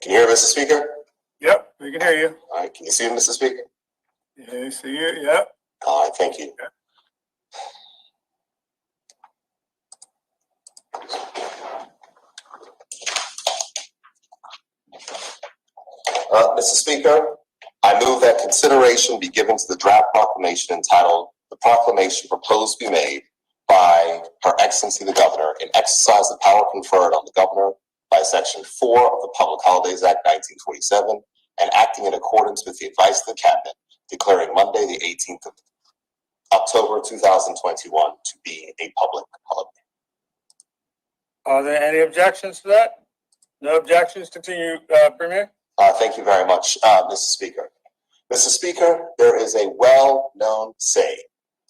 Can you hear Mr. Speaker? Yep, we can hear you. All right, can you see me, Mr. Speaker? Yeah, I see you, yep. All right, thank you. Yep. Mr. Speaker, I move that consideration be given to the draft proclamation entitled, "The Proclamation Proposed to be Made by Her Excellency the Governor in exercise the power conferred on the Governor by Section 4 of the Public Holidays Act 1947 and acting in accordance with the advice of the Cabinet, declaring Monday the 18th of October 2021 to be a public holiday." Are there any objections to that? No objections. Continue, Premier. Thank you very much, Mr. Speaker. Mr. Speaker, there is a well-known saying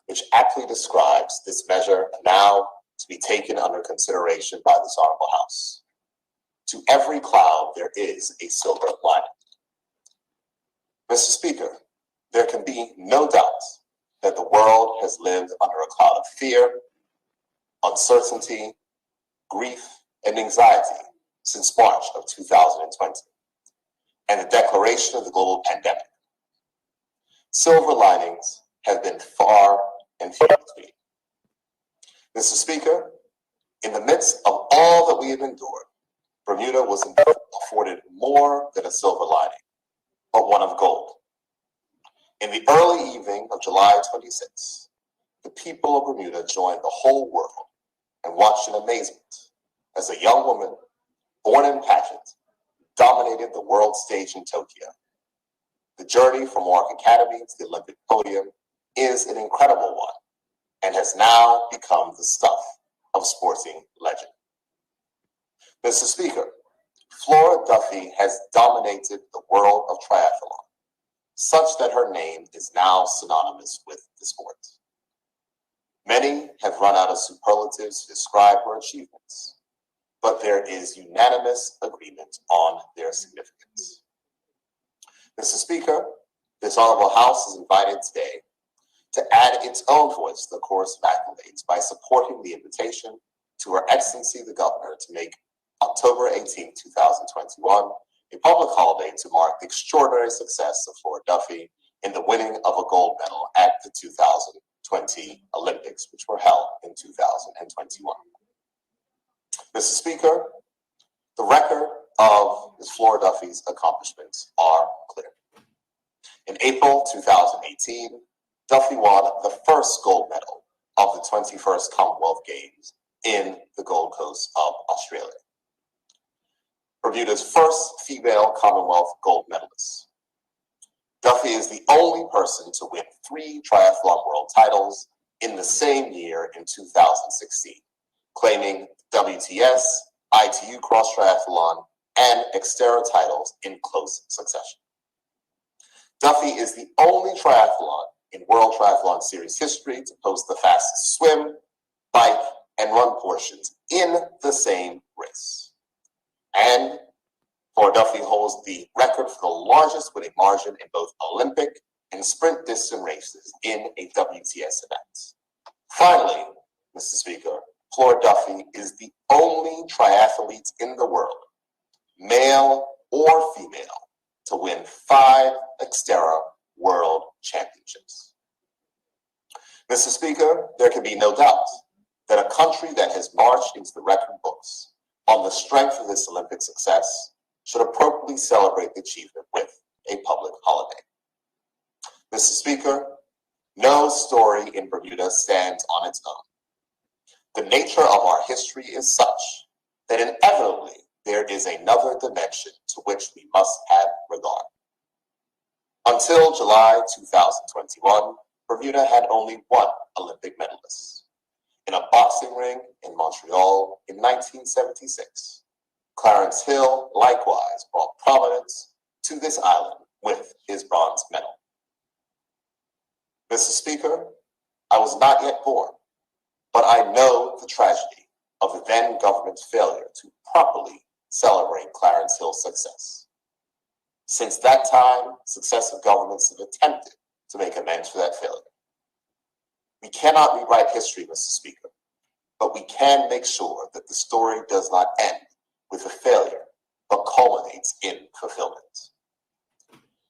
which aptly describes this measure now to be taken under consideration by this Honorable House. To every cloud there is a silver lining. Mr. Speaker, there can be no doubt that the world has lived under a cloud of fear, uncertainty, grief, and anxiety since March of 2020 and the declaration of the global pandemic. Silver linings have been far and few between. Mr. Speaker, in the midst of all that we have endured, Bermuda was afforded more than a silver lining, but one of gold. In the early evening of July 26, the people of Bermuda joined the whole world and watched in amazement as a young woman, born in pageant, dominated the world stage in Tokyo. The journey from Warwick Academy to the Olympic podium is an incredible one and has now become the stuff of sporting legend. Mr. Speaker, Flora Duffy has dominated the world of triathlon, such that her name is now synonymous with the sport. Many have run out of superlatives to describe her achievements, but there is unanimous agreement on their significance. Mr. Speaker, this Honorable House is invited today to add its own voice to the chorus of accolades by supporting the invitation to Her Excellency the Governor to make October 18, 2021, a public holiday to mark the extraordinary success of Flora Duffy in the winning of a gold medal at the 2020 Olympics, which were held in 2021. Mr. Speaker, the record of Ms. Flora Duffy's accomplishments are clear. In April 2018, Duffy won the first gold medal of the 21st Commonwealth Games in the Gold Coast of Australia. Bermuda's first female Commonwealth gold medalist. Duffy is the only person to win 3 triathlon world titles in the same year in 2016, claiming WTS, ITU cross triathlon, and Xterra titles in close succession. Duffy is the only triathlon in World Triathlon Series history to post the fastest swim, bike, and run portions in the same race. And Flora Duffy holds the record for the largest winning margin in both Olympic and sprint distance races in a WTS event. Finally, Mr. Speaker, Flora Duffy is the only triathlete in the world, male or female, to win 5 Xterra World Championships. Mr. Speaker, there can be no doubt that a country that has marched into the record books on the strength of this Olympic success should appropriately celebrate the achievement with a public holiday. Mr. Speaker, no story in Bermuda stands on its own. The nature of our history is such that inevitably there is another dimension to which we must have regard. Until July 2021, Bermuda had only one Olympic medalist. In a boxing ring in Montreal in 1976, Clarence Hill likewise brought prominence to this island with his bronze medal. Mr. Speaker, I was not yet born, but I know the tragedy of the then government's failure to properly celebrate Clarence Hill's success. Since that time, successive governments have attempted to make amends for that failure. We cannot rewrite history, Mr. Speaker, but we can make sure that the story does not end with a failure, but culminates in fulfillment.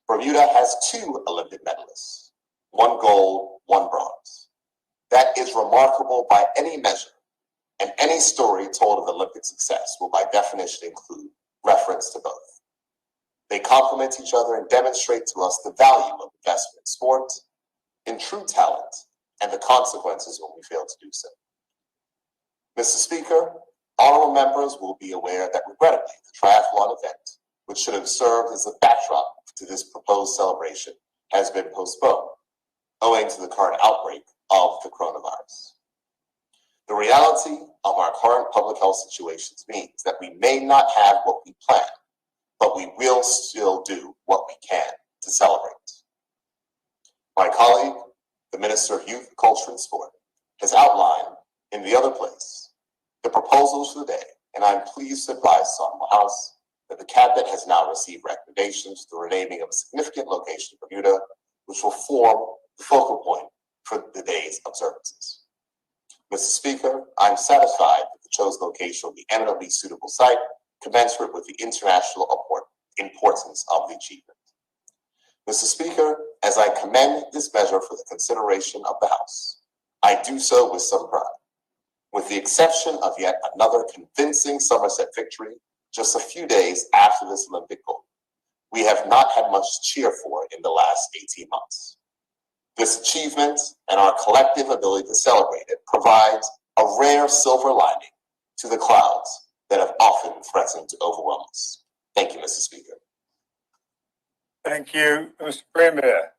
Bermuda has 2 Olympic medalists, 1 gold, 1 bronze. That is remarkable by any measure, and any story told of Olympic success will by definition include reference to both. They complement each other and demonstrate to us the value of investment in sport, in true talent, and the consequences when we fail to do so. Mr. Speaker, honorable members will be aware that regrettably the triathlon event, which should have served as a backdrop to this proposed celebration, has been postponed, owing to the current outbreak of the coronavirus. The reality of our current public health situations means that we may not have what we plan, but we will still do what we can to celebrate. My colleague, the Minister of Youth, Culture, and Sport, has outlined in the other place the proposals for the day, and I'm pleased to advise the Honorable House that the Cabinet has now received recommendations for the renaming of a significant location in Bermuda, which will form the focal point for the day's observances. Mr. Speaker, I am satisfied that the chosen location will be an eminently suitable site, commensurate with the international importance of the achievement. Mr. Speaker, as I commend this measure for the consideration of the House, I do so with some pride. With the exception of yet another convincing Somerset victory just a few days after this Olympic gold, we have not had much to cheer for in the last 18 months. This achievement and our collective ability to celebrate it provides a rare silver lining to the clouds that have often threatened to overwhelm us. Thank you, Mr. Speaker. Thank you, Mr. Premier.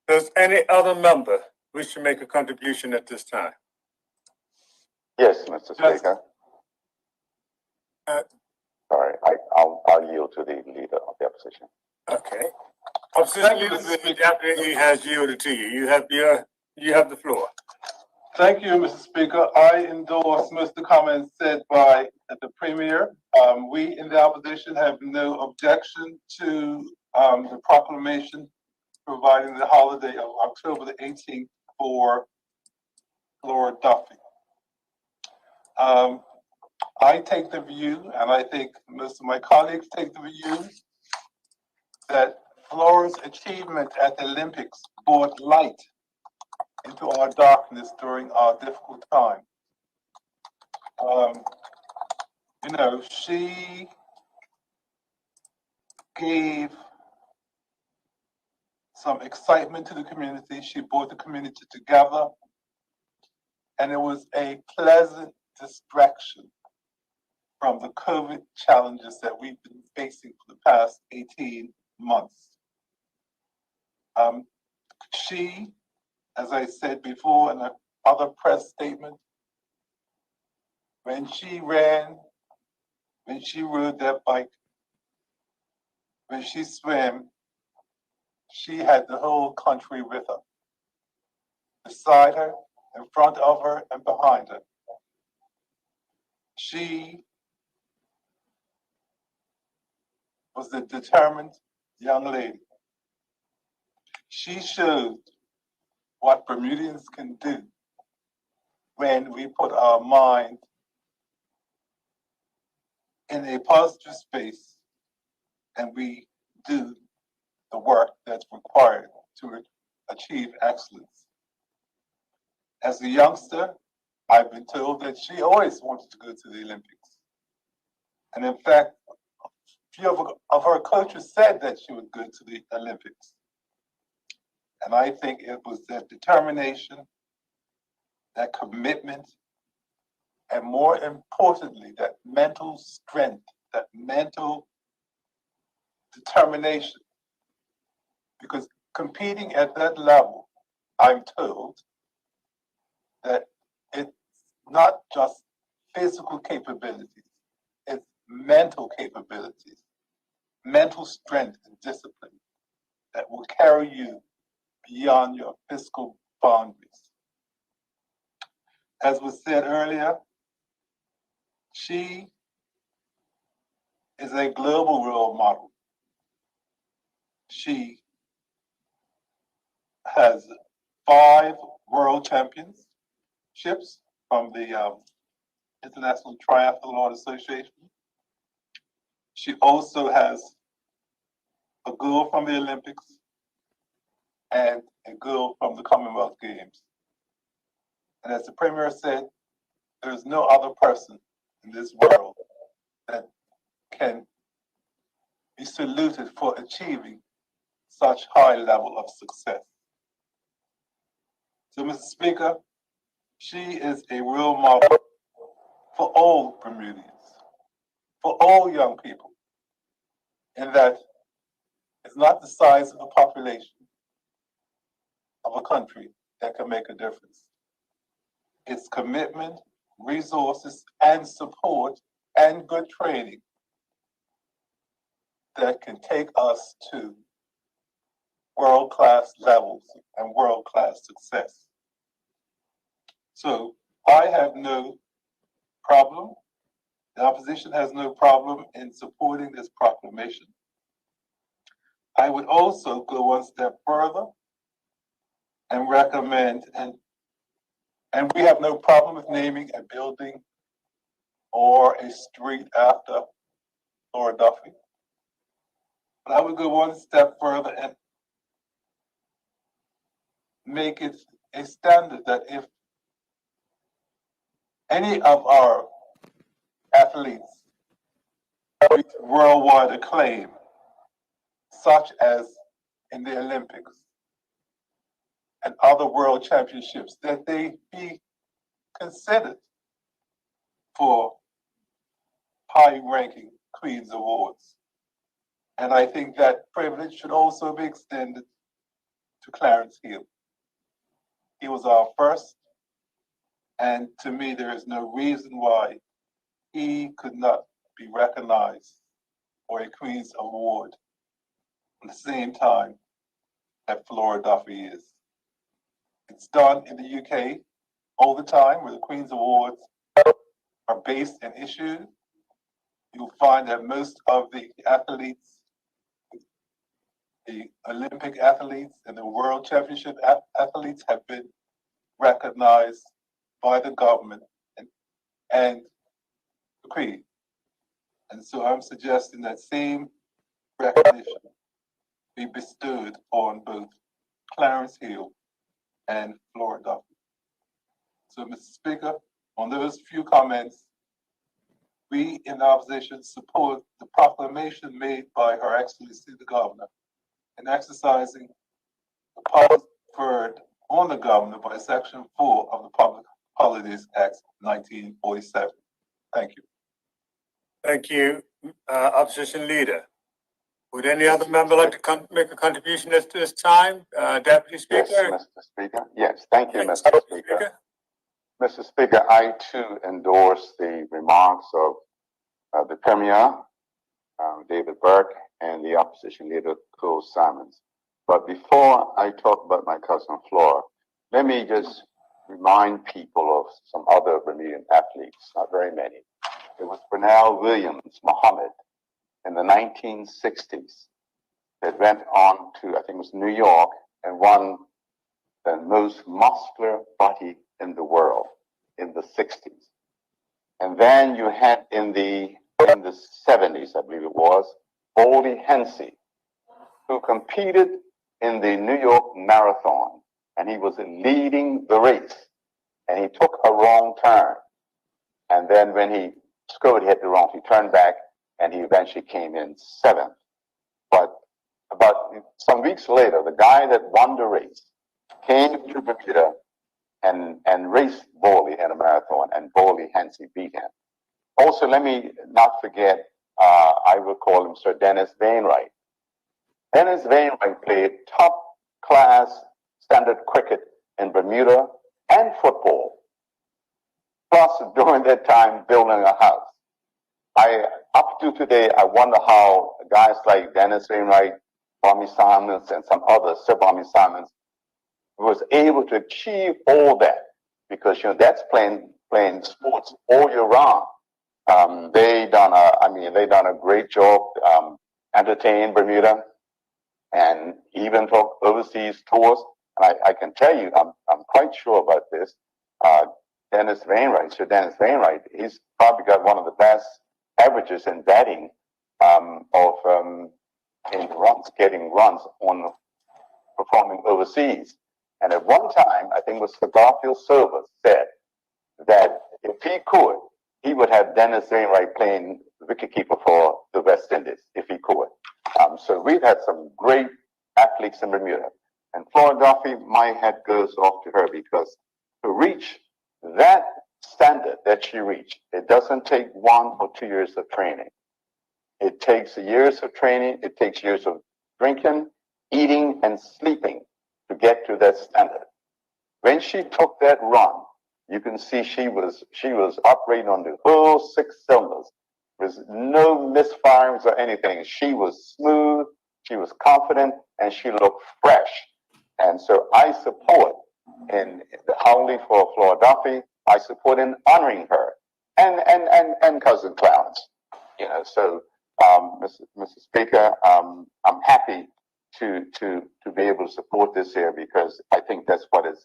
Does any other member wish to make a contribution at this time? Yes, Mr. Speaker. Sorry, I'll yield to the leader of the opposition. Okay. Opposition Leader, he has yielded to you. You have the floor. Thank you, Mr. Speaker. I endorse most of the comments said by the Premier. We in the opposition have no objection to the proclamation providing the holiday of October the 18th for Flora Duffy. I take the view, and I think most of my colleagues take the view, that Flora's achievement at the Olympics brought light into our darkness during our difficult time. She gave some excitement to the community. She brought the community together, and it was a pleasant distraction from the COVID challenges that we've been facing for the past 18 months. She, as I said before in another press statement, when she ran, when she rode that bike, when she swam, she had the whole country with her, beside her, in front of her, and behind her. She was a determined young lady. She showed what Bermudians can do when we put our mind in a positive space and we do the work that's required to achieve excellence. As a youngster, I've been told that she always wanted to go to the Olympics. And in fact, a few of her coaches said that she would go to the Olympics. And I think it was that determination, that commitment, and more importantly, that mental strength, that mental determination. Because competing at that level, I'm told that it's not just physical capabilities, it's mental capabilities, mental strength and discipline that will carry you beyond your physical boundaries. As was said earlier, she is a global role model. She has 5 world championships from the International Triathlon Association. She also has a girl from the Olympics, and a girl from the Commonwealth Games. And as the Premier said, there is no other person in this world that can be saluted for achieving such high level of success. So, Mr. Speaker, she is a role model for all Bermudians, for all young people, in that it's not the size of the population of a country that can make a difference. It's commitment, resources, and support, and good training that can take us to world-class levels and world-class success. So I have no problem, the opposition has no problem in supporting this proclamation. I would also go one step further and recommend, and we have no problem with naming a building or a street after Flora Duffy. But I would go one step further and make it a standard that if any of our athletes reach worldwide acclaim, such as in the Olympics and other world championships, that they be considered for high-ranking Queen's Awards. And I think that privilege should also be extended to Clarence Hill. He was our first, and to me, there is no reason why he could not be recognized for a Queen's Award at the same time that Flora Duffy is. It's done in the UK all the time, where the Queen's Awards are based and issued. You'll find that most of the athletes, the Olympic athletes and the World Championship athletes, have been recognized by the government and the Queen. And so I'm suggesting that same recognition be bestowed on both Clarence Hill and Flora Duffy. So, Mr. Speaker, on those few comments, we in the opposition support the proclamation made by Her Excellency the Governor in exercising the powers conferred on the Governor by Section 4 of the Public Holidays Act 1947. Thank you. Thank you, Opposition Leader. Would any other member like to make a contribution at this time? Deputy Speaker? Yes, Mr. Speaker. Yes, thank you, Mr. Speaker. Mr. Speaker, I too endorse the remarks of the Premier, David Burke, and the Opposition Leader, Cole Simons. But before I talk about my cousin Flora, let me just remind people of some other Bermudian athletes, not very many. It was Brunel Williams Muhammad in the 1960s that went on to, I think it was New York, and won the most muscular body in the world in the 60s. And then you had in the 70s, I believe it was, Boldy Hensey, who competed in the New York Marathon, and he was leading the race, and he took a wrong turn. And then when he discovered he had the wrong, he turned back, and he eventually came in 7th. But about some weeks later, the guy that won the race came to Bermuda and raced Boldy in a marathon, and Boldy Hensey beat him. Also, let me not forget, I will call him Sir Dennis Wainwright. Dennis Wainwright played top-class standard cricket in Bermuda and football. Plus, during that time, building a house. Up to today, I wonder how guys like Dennis Wainwright, Barmy Simons, and some others, Sir Barmy Simons, was able to achieve all that, because that's playing sports all year round. They done a great job entertaining Bermuda, and even for overseas tours. And I can tell you, I'm quite sure about this. Dennis Wainwright, Sir Dennis Wainwright, he's probably got one of the best averages in batting of in runs, getting runs on performing overseas. And at one time, I think it was Sir Garfield Silver said that if he could, he would have Dennis Wainwright playing wicketkeeper for the West Indies if he could. So we've had some great athletes in Bermuda. And Flora Duffy, my head goes off to her because to reach that standard that she reached, it doesn't take 1 or 2 years of training. It takes years of training. It takes years of drinking, eating, and sleeping to get to that standard. When she took that run, you can see she was operating on the whole 6 cylinders. There's no misfirings or anything. She was smooth, she was confident, and she looked fresh. And so I support in only for Flora Duffy, I support in honoring her and cousin Clarence. You know, so Mr. Speaker, I'm happy to be able to support this here because I think that's what is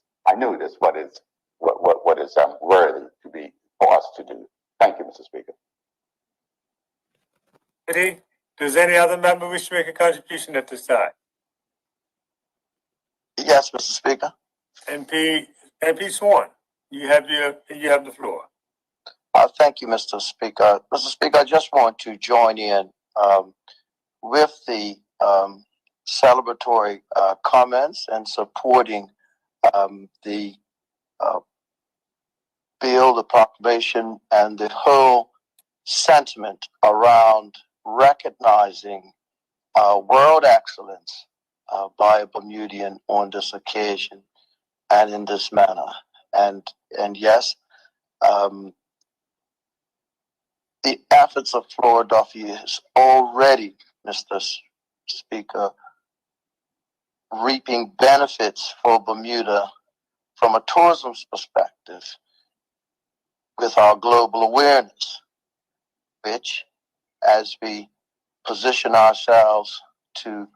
worthy to be for us to do. Thank you, Mr. Speaker. Does any other member wish to make a contribution at this time? Yes, Mr. Speaker. MP Swan, you have the floor. Thank you, Mr. Speaker. Mr. Speaker, I just want to join in with the celebratory comments and supporting the bill, the proclamation, and the whole sentiment around recognizing world excellence by a Bermudian on this occasion and in this manner. And yes, the efforts of Flora Duffy is already, Mr. Speaker, reaping benefits for Bermuda from a tourism perspective with our global awareness, which, as we position ourselves to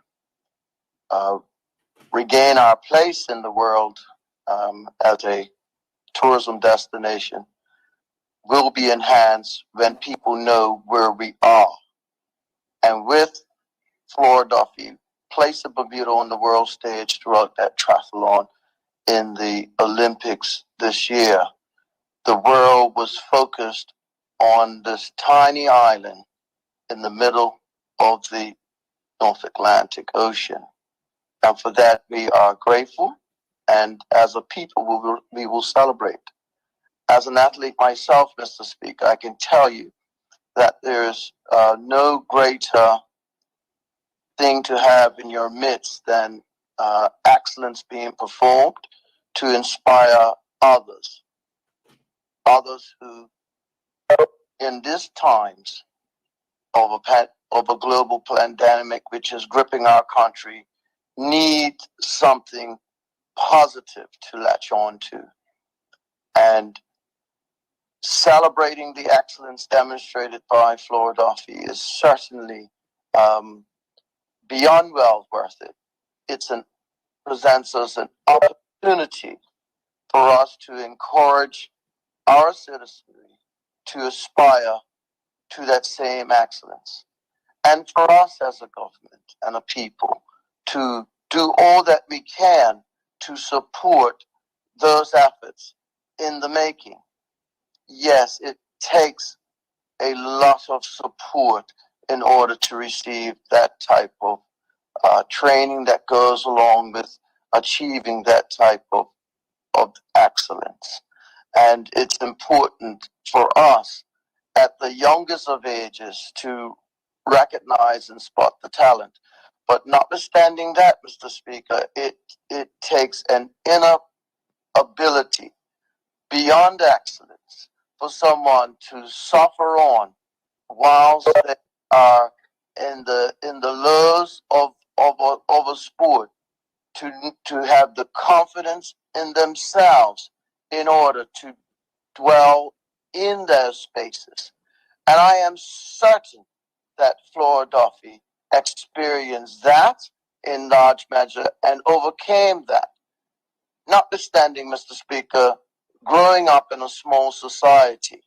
regain our place in the world as a tourism destination, will be enhanced when people know where we are. And with Flora Duffy, place of Bermuda on the world stage throughout that triathlon in the Olympics this year, the world was focused on this tiny island in the middle of the North Atlantic Ocean. And for that, we are grateful. And as a people, we will celebrate. As an athlete myself, Mr. Speaker, I can tell you that there's no greater thing to have in your midst than excellence being performed to inspire others who, in these times of a global pandemic which is gripping our country, need something positive to latch on to. And celebrating the excellence demonstrated by Flora Duffy is certainly beyond well worth it. It presents us an opportunity for us to encourage our citizenry to aspire to that same excellence. And for us as a government and a people to do all that we can to support those efforts in the making. Yes, it takes a lot of support in order to receive that type of training that goes along with achieving that type of excellence. And it's important for us at the youngest of ages to recognize and spot the talent. But notwithstanding that, Mr. Speaker, it takes an inner ability beyond excellence for someone to suffer on whilst they are in the lows of a sport, to have the confidence in themselves in order to dwell in their spaces. And I am certain that Flora Duffy experienced that in large measure and overcame that. Notwithstanding, Mr. Speaker, growing up in a small society,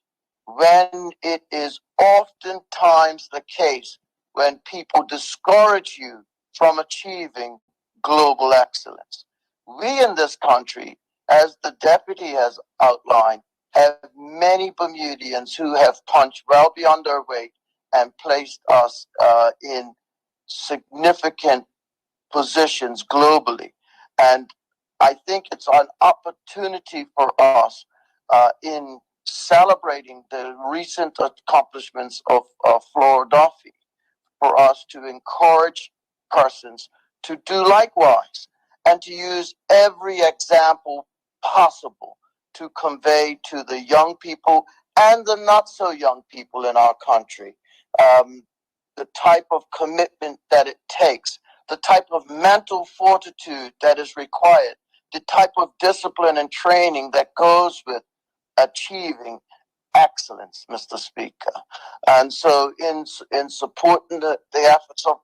when it is oftentimes the case when people discourage you from achieving global excellence. We in this country, as the deputy has outlined, have many Bermudians who have punched well beyond their weight and placed us in significant positions globally. And I think it's an opportunity for us in celebrating the recent accomplishments of Flora Duffy, for us to encourage persons to do likewise and to use every example possible to convey to the young people and the not so young people in our country the type of commitment that it takes, the type of mental fortitude that is required, the type of discipline and training that goes with achieving excellence, Mr. Speaker. And so in supporting the efforts of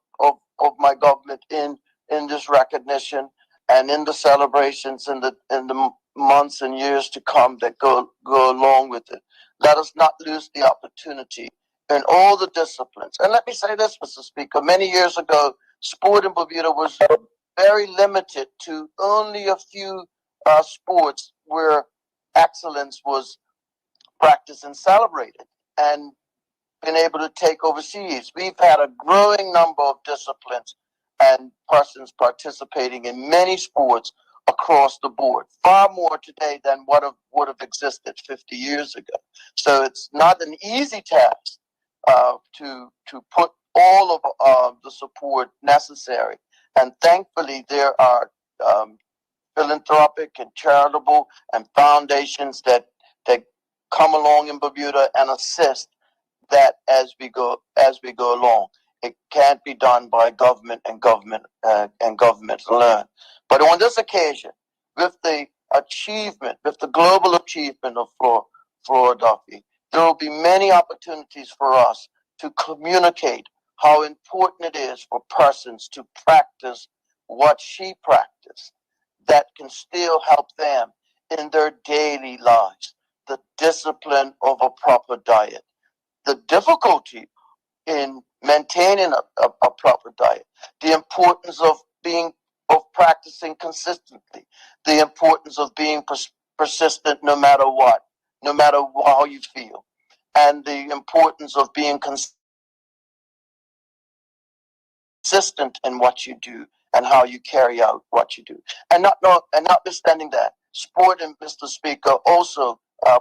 my government in this recognition and in the celebrations in the months and years to come that go along with it, let us not lose the opportunity in all the disciplines. And let me say this, Mr. Speaker, many years ago, sport in Bermuda was very limited to only a few sports where excellence was practiced and celebrated and been able to take overseas. We've had a growing number of disciplines and persons participating in many sports across the board, far more today than what would have existed 50 years ago. So it's not an easy task to put all of the support necessary. And thankfully, there are philanthropic and charitable and foundations that come along in Bermuda and assist that as we go along. It can't be done by government and government alone. But on this occasion, with the achievement, with the global achievement of Flora Duffy, there will be many opportunities for us to communicate how important it is for persons to practice what she practiced that can still help them in their daily lives. The discipline of a proper diet, the difficulty in maintaining a proper diet, the importance of practicing consistently, the importance of being persistent no matter what, no matter how you feel, and the importance of being consistent in what you do and how you carry out what you do. And notwithstanding that, sport, and Mr. Speaker, also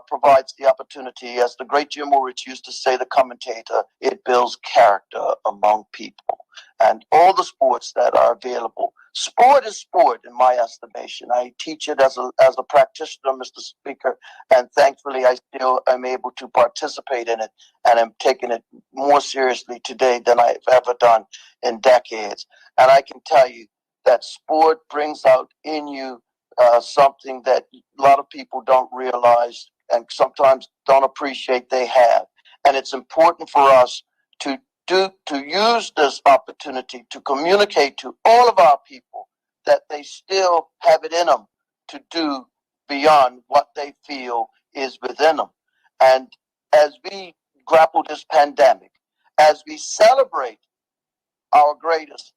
provides the opportunity, as the great Jim Woolrich used to say, the commentator, it builds character among people. And all the sports that are available, sport is sport in my estimation. I teach it as a practitioner, Mr. Speaker, and thankfully I still am able to participate in it, and I'm taking it more seriously today than I've ever done in decades. And I can tell you that sport brings out in you something that a lot of people don't realize and sometimes don't appreciate they have. And it's important for us to use this opportunity to communicate to all of our people that they still have it in them to do beyond what they feel is within them. And as we grapple this pandemic, as we celebrate our greatest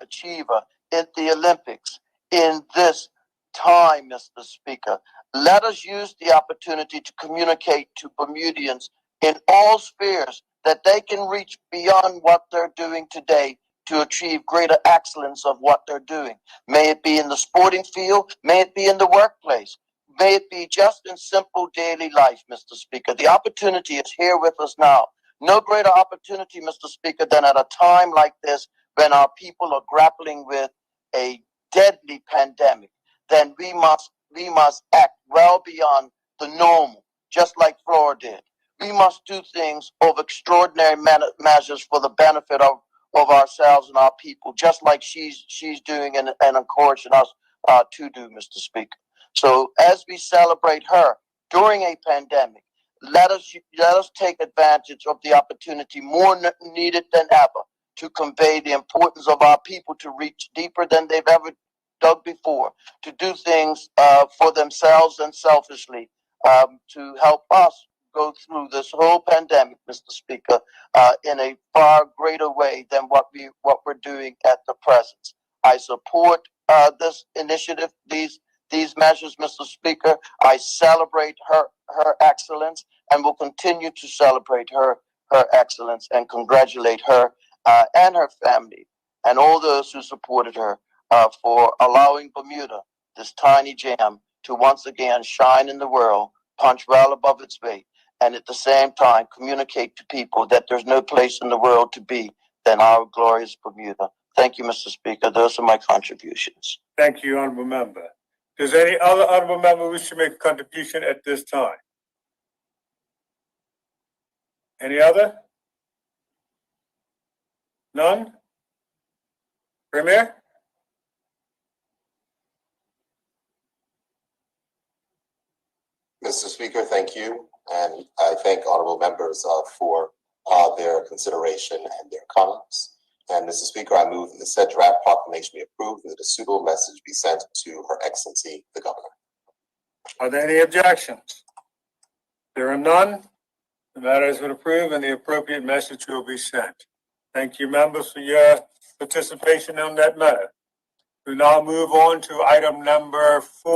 achiever in the Olympics in this time, Mr. Speaker, let us use the opportunity to communicate to Bermudians in all spheres that they can reach beyond what they're doing today to achieve greater excellence of what they're doing. May it be in the sporting field, may it be in the workplace, may it be just in simple daily life, Mr. Speaker. The opportunity is here with us now. No greater opportunity, Mr. Speaker, than at a time like this when our people are grappling with a deadly pandemic. Then we must act well beyond the normal, just like Flora did. We must do things of extraordinary measures for the benefit of ourselves and our people, just like she's doing and encouraging us to do, Mr. Speaker. So as we celebrate her during a pandemic, let us take advantage of the opportunity more needed than ever to convey the importance of our people to reach deeper than they've ever dug before, to do things for themselves and selfishly, to help us go through this whole pandemic, Mr. Speaker, in a far greater way than what we're doing at the present. I support this initiative, these measures, Mr. Speaker. I celebrate her excellence and will continue to celebrate her excellence and congratulate her and her family and all those who supported her for allowing Bermuda, this tiny gem, to once again shine in the world, punch well above its weight, and at the same time communicate to people that there's no place in the world to be than our glorious Bermuda. Thank you, Mr. Speaker. Those are my contributions. Thank you, Honorable Member. Does any other Honorable Member wish to make a contribution at this time? Any other? None? Premier? Mr. Speaker, thank you. And I thank honorable members for their consideration and their comments. And Mr. Speaker, I move that the said draft proclamation be approved and that a suitable message be sent to Her Excellency, the Governor. Are there any objections? There are none. The matter has been approved and the appropriate message will be sent. Thank you, members, for your participation on that matter. We now move on to item number 4.